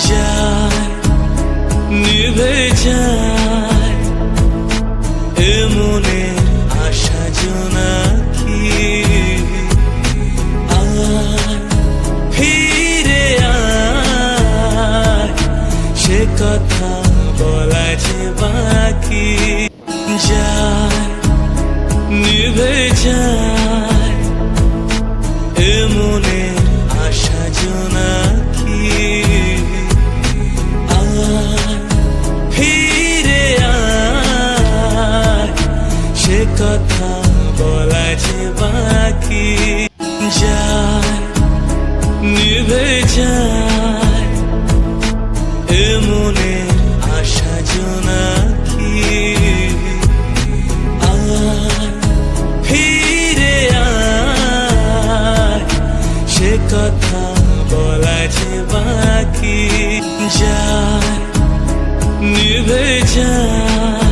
যায় নিভে যায় এ মনের আশা জোনাকি আয় ফিরে আয় সে কথা বলা যে বাকি যায় নিভে যায় এ মনের আশা জোনাকি আয় ফিরে আয় সে কথা বলা যে বাকি যায় নিভে যায় এ মনের আশা জোনাকি আয় ফিরে আয় সে কথা বলা যে বাকি যায় নিভে যায়।